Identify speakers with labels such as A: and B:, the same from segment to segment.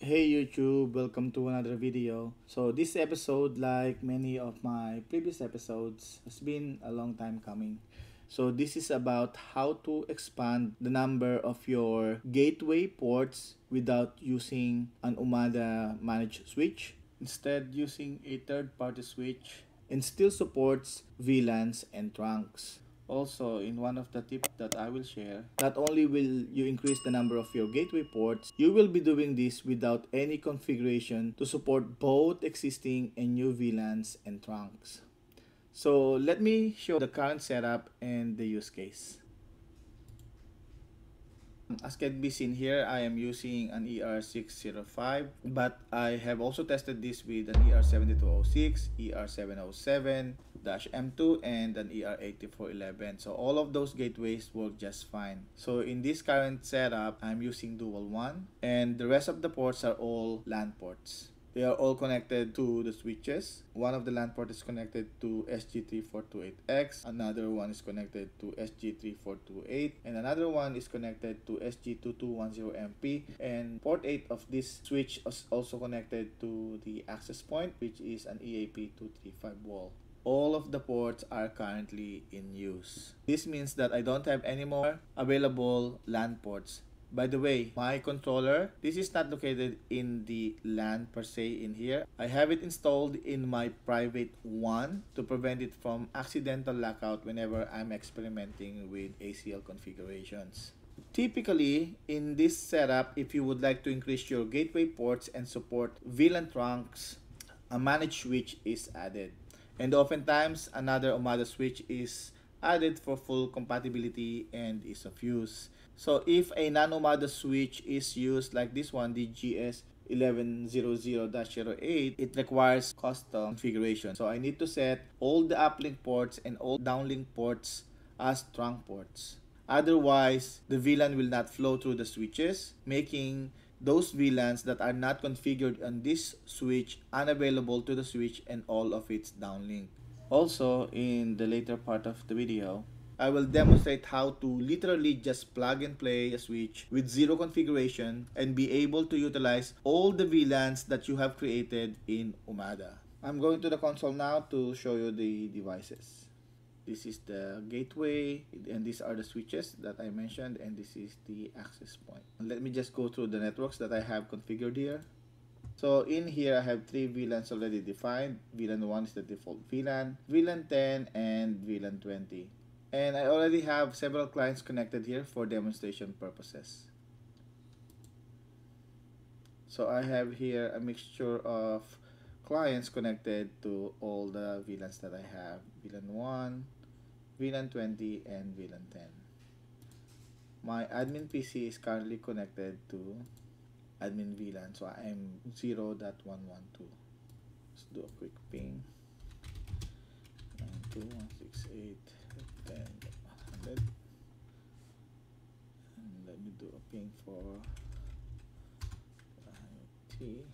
A: Hey YouTube, welcome to another video. So this episode, like many of my previous episodes, has been a long time coming. So this is about how to expand the number of your gateway ports without using an Umada managed switch. Instead using a third-party switch and still supports VLANs and trunks. Also, in one of the tips that I will share, not only will you increase the number of your gateway ports, you will be doing this without any configuration to support both existing and new VLANs and trunks. So let me show the current setup and the use case. As can be seen here, I am using an ER605, but I have also tested this with an ER7206, ER707-M2, and an ER8411. So all of those gateways work just fine. So in this current setup, I'm using dual one, and the rest of the ports are all LAN ports. They are all connected to the switches. One of the LAN port is connected to SG3428X, another one is connected to SG3428, and another one is connected to SG2210MP, and port 8 of this switch is also connected to the access point, which is an EAP235 wall. All of the ports are currently in use. This means that I don't have any more available LAN ports. By the way, my controller, this is not located in the LAN per se in here. I have it installed in my private WAN to prevent it from accidental lockout whenever I'm experimenting with ACL configurations. Typically, in this setup, if you would like to increase your gateway ports and support VLAN trunks, a managed switch is added. And oftentimes, another Umada switch is added for full compatibility and ease of use. So if a non-Umada switch is used like this one, the GS1100-08, it requires custom configuration. So I need to set all the uplink ports and all downlink ports as trunk ports. Otherwise, the VLAN will not flow through the switches, making those VLANs that are not configured on this switch unavailable to the switch and all of its downlink. Also, in the later part of the video, I will demonstrate how to literally just plug and play a switch with zero configuration and be able to utilize all the VLANs that you have created in Umada. I'm going to the console now to show you the devices. This is the gateway, and these are the switches that I mentioned, and this is the access point. Let me just go through the networks that I have configured here. So in here, I have three VLANs already defined. VLAN 1 is the default VLAN, VLAN 10, and VLAN 20. And I already have several clients connected here for demonstration purposes. So I have here a mixture of clients connected to all the VLANs that I have. VLAN 1, VLAN 20, and VLAN 10. My admin PC is currently connected to admin VLAN, so I'm 0.112. Let's do a quick ping. 92168.10.100. And let me do a ping for IoT.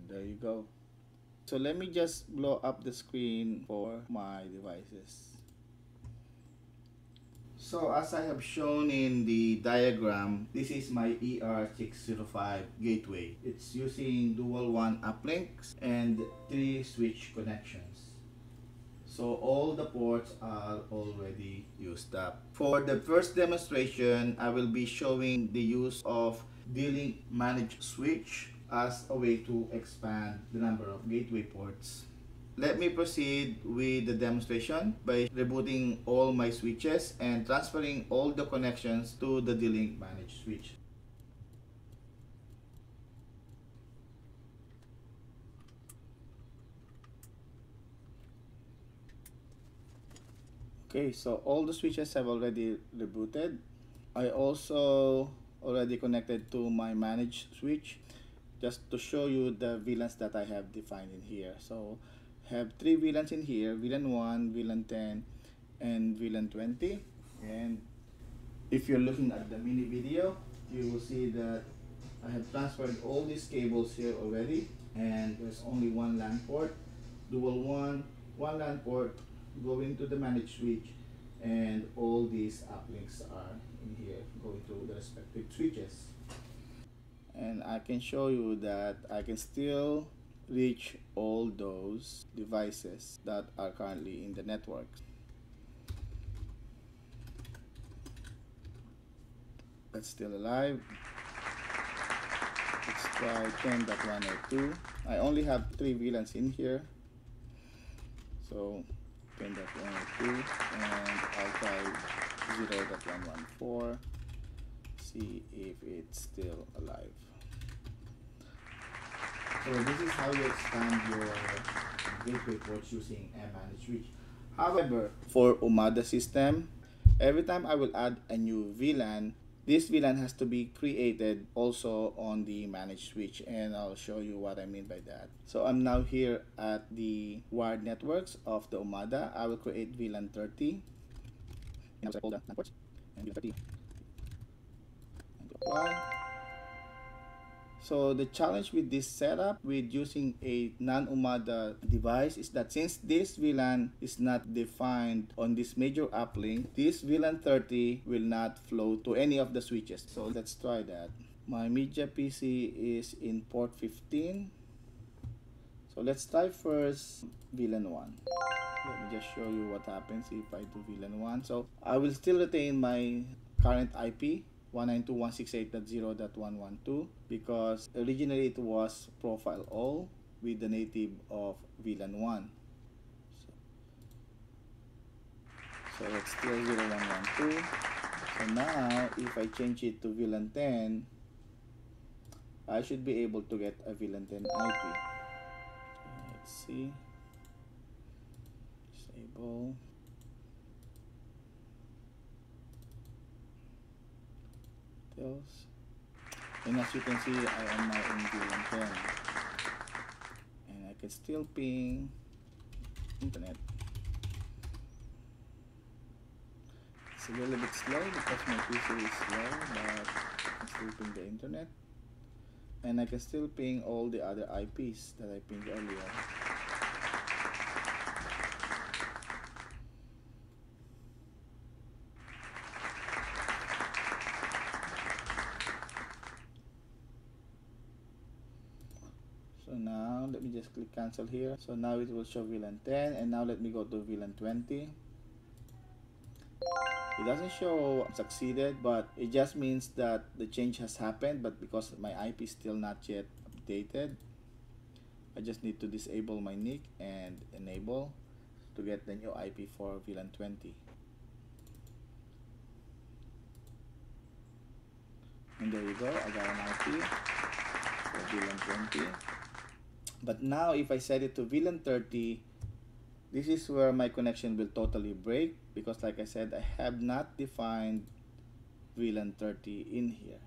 A: There you go. So let me just blow up the screen for my devices. So as I have shown in the diagram, this is my ER605 gateway. It's using dual one uplinks and 3 switch connections. So all the ports are already used up. For the first demonstration, I will be showing the use of D-Link managed switch as a way to expand the number of gateway ports. Let me proceed with the demonstration by rebooting all my switches and transferring all the connections to the D-Link managed switch. Okay, so all the switches have already rebooted. I also already connected to my managed switch just to show you the VLANs that I have defined in here. So have 3 VLANs in here, VLAN 1, VLAN 10, and VLAN 20. And if you're looking at the mini video, you will see that I have transferred all these cables here already, and there's only one LAN port, dual one LAN port going to the managed switch, and all these uplinks are in here going to the respective switches. And I can show you that I can still reach all those devices that are currently in the network. That's still alive. Let's try 10.102. I only have 3 VLANs in here, so 10.102, and I'll try 0.114, see if it's still alive. So this is how you expand your gateway ports using a managed switch. However, for Umada system, every time I will add a new VLAN, this VLAN has to be created also on the managed switch, and I'll show you what I mean by that. So I'm now here at the wired networks of the Umada. I will create VLAN 30, and I'll select all the LAN ports, and VLAN 30, and apply. So the challenge with this setup with using a non-Umada device is that since this VLAN is not defined on this major uplink, this VLAN 30 will not flow to any of the switches. So let's try that. My media PC is in port 15. So let's try first VLAN 1. Let me just show you what happens if I do VLAN 1. So I will still retain my current IP, 192.168.0.112, because originally it was profile all with the native of VLAN 1. So it's still 0112. So now if I change it to VLAN 10, I should be able to get a VLAN 10 IP. So let's see. Disable. And as you can see, I am now in VLAN 10, and I can still ping internet. It's a little bit slow because my PC is slow, but I can still ping the internet, and I can still ping all the other IPs that I pinged earlier. So now let me just click cancel here. So now it will show VLAN 10, and now let me go to VLAN 20. It doesn't show succeeded, but it just means that the change has happened, but because my IP is still not yet updated, I just need to disable my NIC and enable to get the new IP for VLAN 20. And there you go, I got an IP for VLAN 20. But now if I set it to VLAN 30, this is where my connection will totally break, because like I said, I have not defined VLAN 30 in here.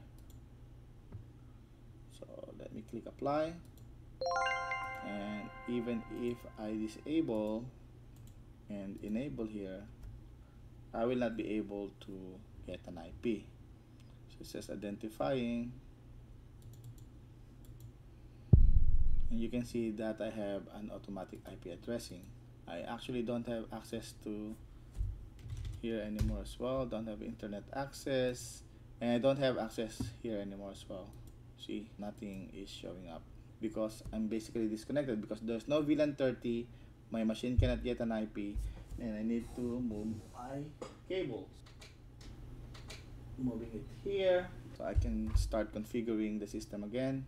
A: So let me click apply, and even if I disable and enable here, I will not be able to get an IP. So it says identifying, and you can see that I have an automatic IP addressing. I actually don't have access to here anymore as well. Don't have internet access, and I don't have access here anymore as well. See, nothing is showing up because I'm basically disconnected, because there's no VLAN 30, my machine cannot get an IP, and I need to move my cables. Moving it here so I can start configuring the system again.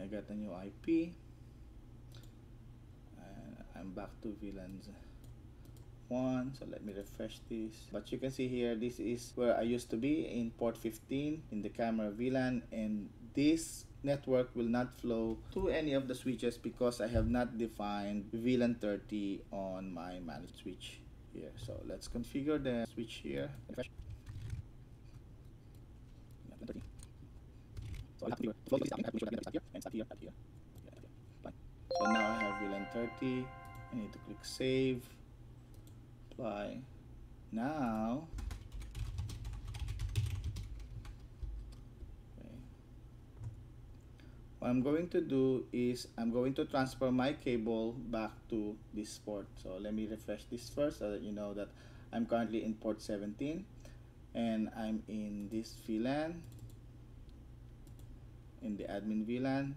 A: I got a new IP, and I'm back to VLAN 1. So let me refresh this. But you can see here, this is where I used to be, in port 15 in the camera VLAN, and this network will not flow to any of the switches because I have not defined VLAN 30 on my managed switch here. So let's configure the switch here. Refresh. So I have to configure the flow of this up here and start here, start here. Fine. So now I have VLAN 30. I need to click save. Apply. Now What I'm going to do is I'm going to transfer my cable back to this port. So let me refresh this first so that you know that I'm currently in port 17 and I'm in this VLAN, in the admin VLAN.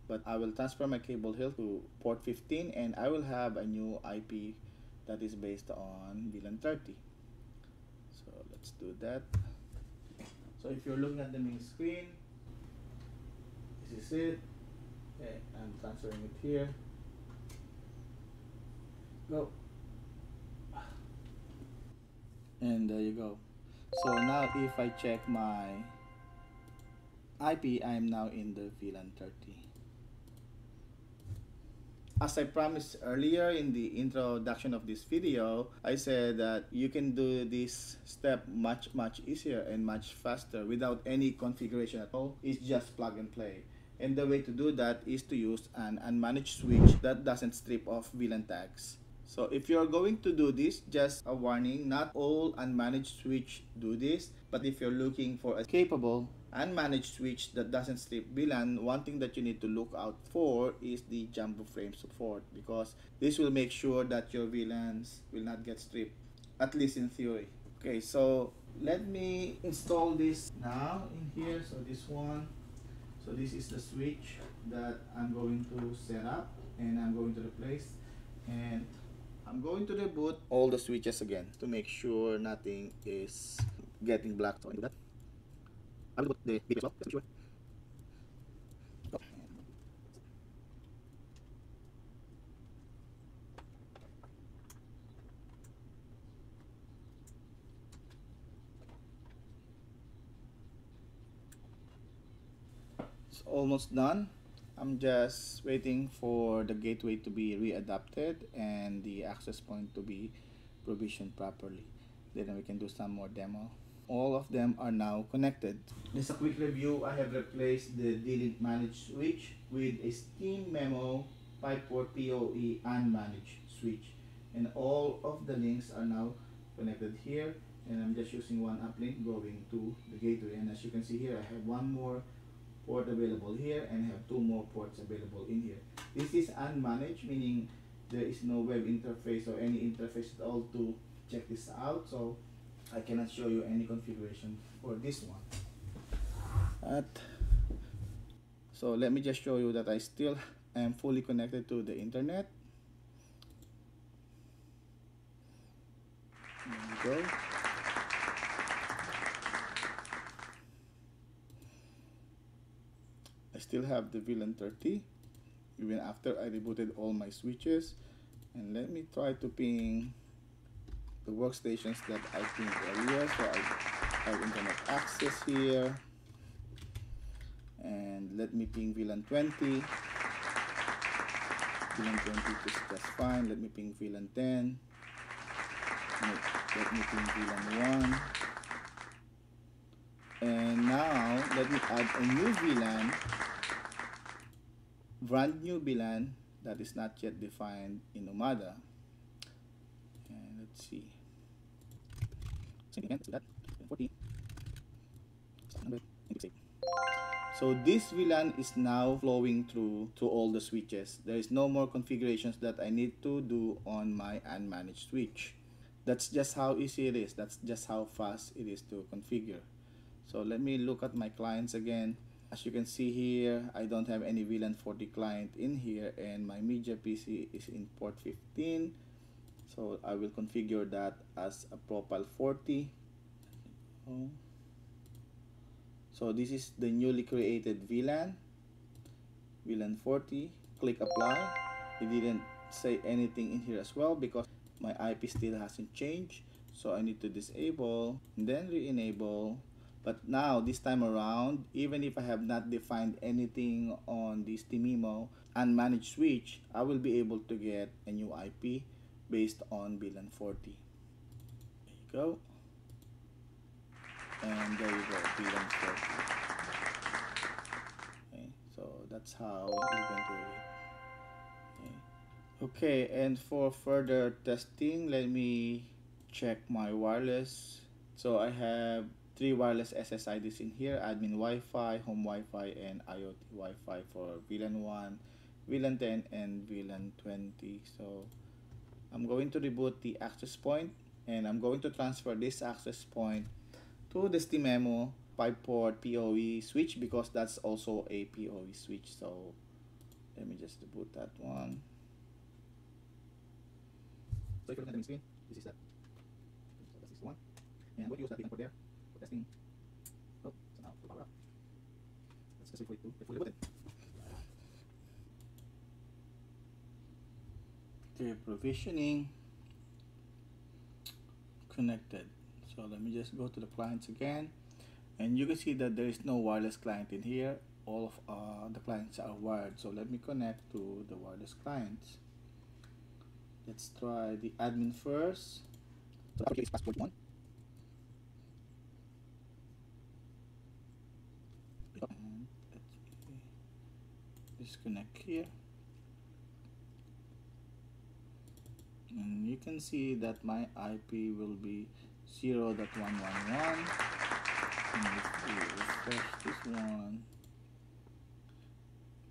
A: But I will transfer my cable here to port 15 and I will have a new IP that is based on VLAN 30. So let's do that. So if you're looking at the main screen, this is it. Okay, I'm transferring it here. Go. And there you go. So now if I check my IP, I'm now in the VLAN 30. As I promised earlier in the introduction of this video, I said that you can do this step much easier and much faster without any configuration at all. It's just plug and play. And the way to do that is to use an unmanaged switch that doesn't strip off VLAN tags. So if you're going to do this, just a warning, not all unmanaged switch do this, but if you're looking for a capable unmanaged switch that doesn't strip VLAN, one thing that you need to look out for is the jumbo frame support, because this will make sure that your VLANs will not get stripped, at least in theory. Okay, so let me install this now in here. So this one, so this is the switch that I'm going to set up and I'm going to replace, and I'm going to reboot all the switches again to make sure nothing is getting black. So I do that. I will put the video as well, just to be sure. Go. It's almost done. I'm just waiting for the gateway to be readapted and the access point to be provisioned properly. Then we can do some more demo. All of them are now connected. Just a quick review, I have replaced the D-Link managed switch with a Steam Memo 5-port PoE unmanaged switch. And all of the links are now connected here. And I'm just using one uplink going to the gateway. And as you can see here, I have one more port available here and have two more ports available in here. This is unmanaged, meaning there is no web interface or any interface at all to check this out. So I cannot show you any configuration for this one. So let me just show you that I still am fully connected to the internet. There we go. I still have the VLAN 30 even after I rebooted all my switches. And let me try to ping the workstations that I pinged earlier. So I have internet access here, and let me ping VLAN 20. VLAN 20 is just fine. Let me ping VLAN 10. Let me ping VLAN 1. And now let me add a new VLAN, brand new VLAN that is not yet defined in Nomada. And let's see. Same again, let's do that. 40. So this VLAN is now flowing through to all the switches. There is no more configurations that I need to do on my unmanaged switch. That's just how easy it is. That's just how fast it is to configure. So let me look at my clients again. As you can see here, I don't have any VLAN 40 client in here, and my media PC is in port 15. So I will configure that as a profile 40. So this is the newly created VLAN 40. Click apply. It didn't say anything in here as well because my IP still hasn't changed. So I need to disable and then re-enable. But now this time around, even if I have not defined anything on this Timimo unmanaged switch, I will be able to get a new IP based on VLAN 40. There you go. And there you go, VLAN 40. Okay, so that's how you can do it. Okay, and for further testing, let me check my wireless. So I have three wireless SSIDs in here: admin Wi-Fi, home Wi-Fi, and IoT Wi-Fi for VLAN 1, VLAN 10, and VLAN 20. So I'm going to reboot the access point, and I'm going to transfer this access point to the STEAMEMO 5-port PoE switch, because that's also a PoE switch. So let me just reboot that one. So if you look at the main screen, this is that. So this is the one. And I'm going to use that beacon port there for testing. Oh, so now power up. Let's just wait for it to fully booted. Okay, provisioning. Connected. So let me just go to the clients again, and you can see that there is no wireless client in here. All of the clients are wired. So let me connect to the wireless clients. Let's try the admin first. So that is passport 1. And let me disconnect here. And you can see that my IP will be 0.111. And if we refresh this one,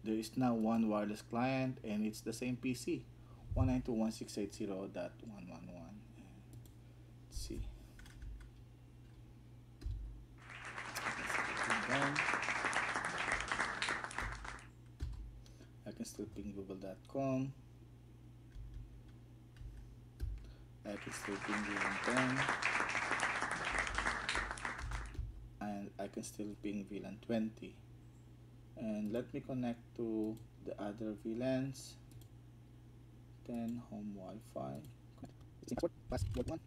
A: there is now one wireless client, and it's the same PC, 192.168.0.111. Let's see. I can still ping google.com. I can still ping VLAN 10. And I can still ping VLAN 20. And let me connect to the other VLANs. 10 home Wi-Fi. Passport 1.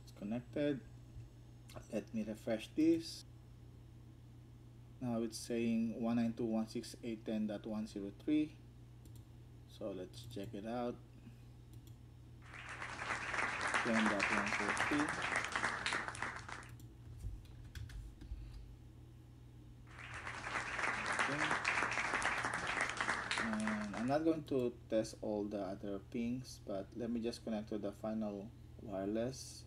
A: It's connected. Let me refresh this. Now it's saying 192.168.10.103. So let's check it out. 10.103. Okay. And I'm not going to test all the other pings, but let me just connect to the final wireless.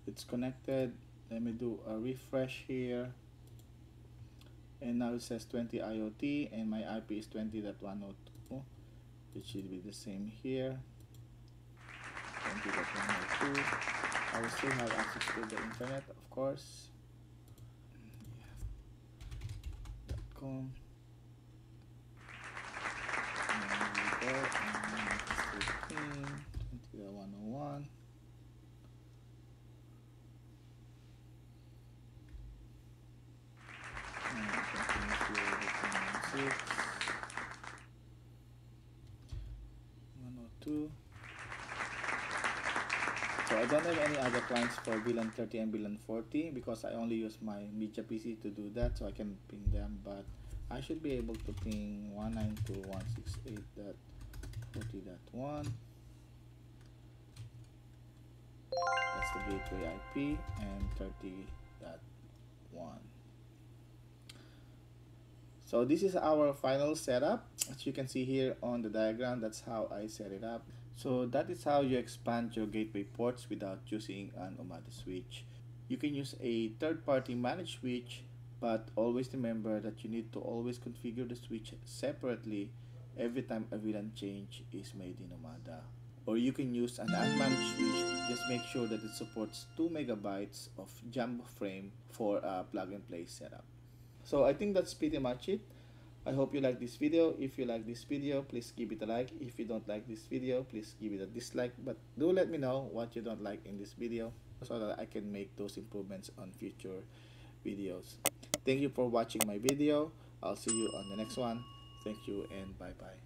A: It's connected. Let me do a refresh here, and now it says 20 IoT, and my IP is 20.102. It should be the same here. 20.102. I will still have access to the internet, of course. .com. And here we go. And 20.101. And 102. So I don't have any other clients for VLAN 30 and VLAN 40 because I only use my media PC to do that, so I can ping them, but I should be able to ping 192.168.40.1. That's the gateway IP, and 30.1. So this is our final setup. As you can see here on the diagram, that's how I set it up. So that is how you expand your gateway ports without using an Omada switch. You can use a third-party managed switch, but always remember that you need to always configure the switch separately every time a VLAN change is made in Omada. Or you can use an unmanaged switch, just make sure that it supports 2 megabytes of jumbo frame for a plug-and-play setup. So I think that's pretty much it. I hope you like this video. If you like this video, please give it a like. If you don't like this video, please give it a dislike. But do let me know what you don't like in this video so that I can make those improvements on future videos. Thank you for watching my video. I'll see you on the next one. Thank you and bye-bye.